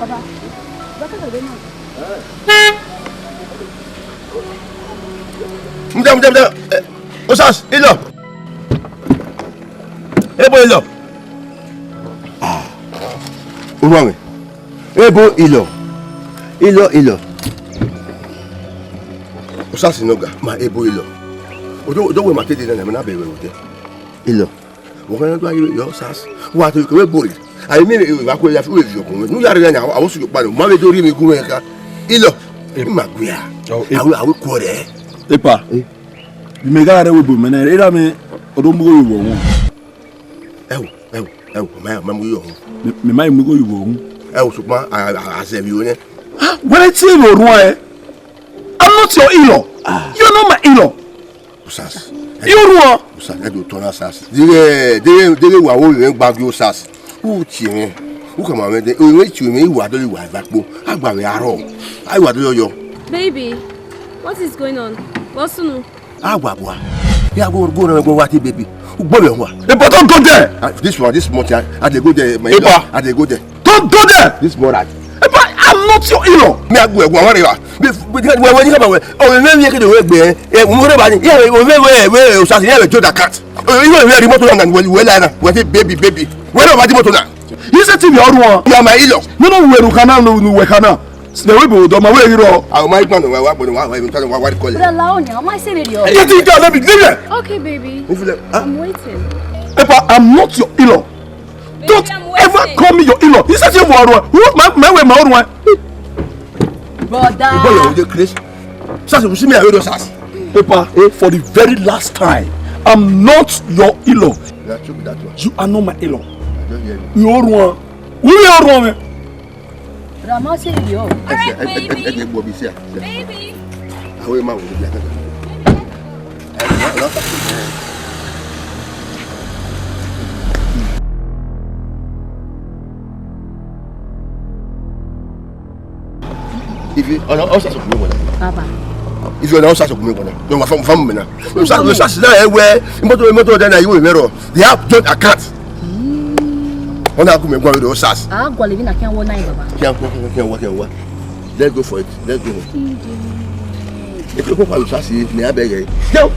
Papa. Muda. Osas, ilo. Ebo ilo. Uruange. Ebo ilo. Ilo. Osas noga, ma ebo ilo. Odo we matete na na be we wote. Ilo. Wo kan do ayo yo Osas. Wa to ko we bori. Ayi mi wa ko ya fi we fi okun. Nu yare na awo su pa no. Ma be do ri mi gun e ka. Ilo. Maguya. Awe ko re. Epa. You make a way boom, and I don't go you won't. My mugo you won't. I say you. When I tell you why, I'm not your in-law. You're not my in-law. Sas. You are. I do turn us. They were all bag your sas. Who cheer? Who come on? They wait you me. What do you want back? I got me at home. I want to you. Baby, what is going on? What's new? Agwa. Yeah, go what baby. But don't go there. This month I dey go there. I dey go there. Don't go there. This morning. I'm not your in-law. Me agbo worry wa. When you come away, oh me make the way gbe. Mo re ba ni. Yeah, we o sa se yeah, Joda cat. You know we remote and we line. We baby. Where about the motor now? You said to me all one. You are my in-law. No, we kana no we kana. The way we do my way hero. I might not know what even tell what call it. But allow me, am I saying it? You think let me leave here? Okay, baby. I'm waiting. Epa, I'm not your in-law. Don't ever call me your in-law. You said you were who my own one. Brother. Boy, you Chris. Sas, you see me I heard Sas. Epa, for the very last time, I'm not your in-law. That should be that one. You are not my in-law. I don't hear you. You are one. Who are one? But I'm not saying it. Alright, baby. Baby. I will man with the If you are not also Papa. If you are not also don't from me now. Sas now where motor then you will mirror. They have joint account. On a come go with those Sas. I go live in a can one night, Baba. Can't work. Let's go for it. Let's go. If you go for Sas, you never beg. Go.